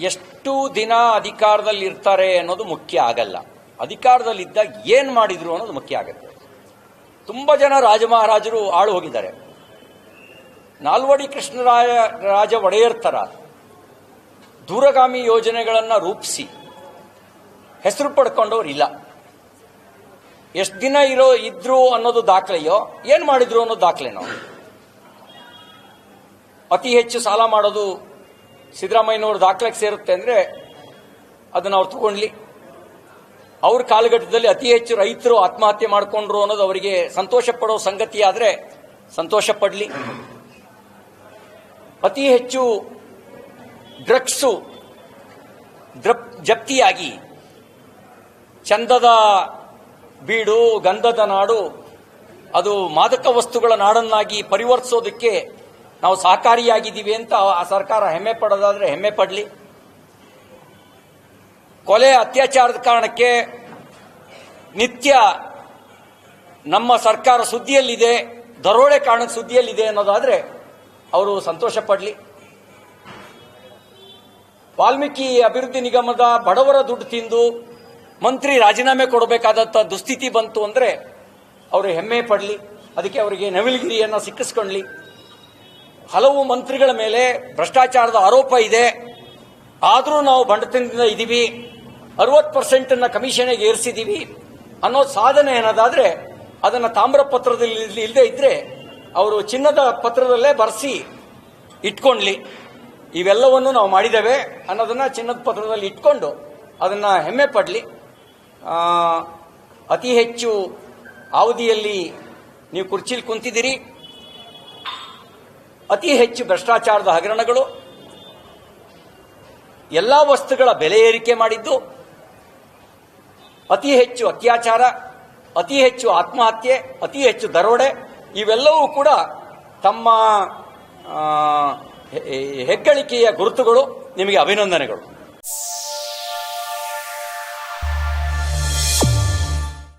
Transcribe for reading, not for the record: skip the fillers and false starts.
ಎಷ್ಟು ದಿನ ಅಧಿಕಾರದಲ್ಲಿ ಇರ್ತಾರೆ ಅನ್ನೋದು ಮುಖ್ಯ ಆಗಲ್ಲ. ಅಧಿಕಾರದಲ್ಲಿದ್ದಾಗ ಏನು ಮಾಡಿದ್ರು ಅನ್ನೋದು ಮುಖ್ಯ ಆಗುತ್ತೆ. ತುಂಬ ಜನ ರಾಜಮಹಾರಾಜರು ಆಳು ಹೋಗಿದ್ದಾರೆ. ನಾಲ್ವಡಿ ಕೃಷ್ಣರಾಜ ಒಡೆಯರ್ ಥರ ದೂರಗಾಮಿ ಯೋಜನೆಗಳನ್ನು ರೂಪಿಸಿ ಹೆಸರು ಪಡ್ಕೊಂಡವ್ರು ಇಲ್ಲ. ಎಷ್ಟು ದಿನ ಇದ್ರು ಅನ್ನೋದು ದಾಖಲೆಯೋ, ಏನು ಮಾಡಿದ್ರು ಅನ್ನೋದು ದಾಖಲೆನೋ. ಅತಿ ಹೆಚ್ಚು ಸಾಲ ಮಾಡೋದು ಸಿದ್ದರಾಮಯ್ಯನವ್ರ ದಾಖಲೆಗೆ ಸೇರುತ್ತೆ ಅಂದರೆ ಅದನ್ನು ಅವ್ರು ತಗೊಂಡ್ಲಿ. ಅವ್ರ ಕಾಲಘಟ್ಟದಲ್ಲಿ ಅತಿ ಹೆಚ್ಚು ರೈತರು ಆತ್ಮಹತ್ಯೆ ಮಾಡಿಕೊಂಡ್ರು ಅನ್ನೋದು ಅವರಿಗೆ ಸಂತೋಷ ಪಡೋ ಸಂಗತಿ ಆದರೆ ಸಂತೋಷ ಪಡಲಿ. ಅತಿ ಹೆಚ್ಚು ಡ್ರಗ್ಸು ಜಪ್ತಿಯಾಗಿ ಚಂದದ ಬೀಡು, ಗಂಧದ ನಾಡು, ಅದು ಮಾದಕ ವಸ್ತುಗಳ ನಾಡನ್ನಾಗಿ ಪರಿವರ್ತಿಸೋದಕ್ಕೆ ನಾವು ಸಹಕಾರಿಯಾಗಿದ್ದೀವಿ ಅಂತ ಆ ಸರ್ಕಾರ ಹೆಮ್ಮೆ ಪಡೋದಾದ್ರೆ ಹೆಮ್ಮೆ ಪಡಲಿ. ಕೊಲೆ ಅತ್ಯಾಚಾರದ ಕಾರಣಕ್ಕೆ ನಿತ್ಯ ನಮ್ಮ ಸರ್ಕಾರ ಸುದ್ದಿಯಲ್ಲಿದೆ, ದರೋಡೆ ಕಾರಣಕ್ಕೆ ಸುದ್ದಿಯಲ್ಲಿದೆ ಅನ್ನೋದಾದ್ರೆ ಅವರು ಸಂತೋಷ ಪಡಲಿ. ವಾಲ್ಮೀಕಿ ಅಭಿವೃದ್ಧಿ ನಿಗಮದ ಬಡವರ ದುಡ್ಡು ತಿಂದು ಮಂತ್ರಿ ರಾಜೀನಾಮೆ ಕೊಡಬೇಕಾದಂಥ ದುಸ್ಥಿತಿ ಬಂತು ಅಂದರೆ ಅವರು ಹೆಮ್ಮೆ ಪಡಲಿ. ಅದಕ್ಕೆ ಅವರಿಗೆ ನವಿಲುಗಿರಿಯನ್ನು ಸಿಕ್ಕಿಸ್ಕೊಳ್ಳಿ. ಹಲವು ಮಂತ್ರಿಗಳ ಮೇಲೆ ಭ್ರಷ್ಟಾಚಾರದ ಆರೋಪ ಇದೆ, ಆದರೂ ನಾವು ಬಂಡತನದಿಂದ ಇದ್ದೀವಿ, 60% ಕಮಿಷನ್ಗೆ ಏರಿಸಿದ್ದೀವಿ ಅನ್ನೋ ಸಾಧನೆ ಏನಾದಾದ್ರೆ ಅದನ್ನು ತಾಮ್ರ ಪತ್ರದಲ್ಲಿ ಇಲ್ಲದೆ ಇದ್ರೆ ಅವರು ಚಿನ್ನದ ಪತ್ರದಲ್ಲೇ ಬರೆಸಿ ಇಟ್ಕೊಳ್ಳಿ. ಇವೆಲ್ಲವನ್ನು ನಾವು ಮಾಡಿದ್ದೇವೆ ಅನ್ನೋದನ್ನ ಚಿನ್ನದ ಪತ್ರದಲ್ಲಿ ಇಟ್ಕೊಂಡು ಅದನ್ನು ಹೆಮ್ಮೆ ಪಡಲಿ. ಅತಿ ಹೆಚ್ಚು ಅವಧಿಯಲ್ಲಿ ನೀವು ಕುರ್ಚಿಲಿ ಕುಂತಿದ್ದೀರಿ. ಅತಿ ಹೆಚ್ಚು ಭ್ರಷ್ಟಾಚಾರದ ಹಗರಣಗಳು, ಎಲ್ಲ ವಸ್ತುಗಳ ಬೆಲೆ ಏರಿಕೆ ಮಾಡಿದ್ದು, ಅತಿ ಹೆಚ್ಚು ಅತ್ಯಾಚಾರ, ಅತಿ ಹೆಚ್ಚು ಆತ್ಮಹತ್ಯೆ, ಅತಿ ಹೆಚ್ಚು ದರೋಡೆ, ಇವೆಲ್ಲವೂ ಕೂಡ ತಮ್ಮ ಹೆಗ್ಗಳಿಕೆಯ ಗುರುತುಗಳು. ನಿಮಗೆ ಅಭಿನಂದನೆಗಳು.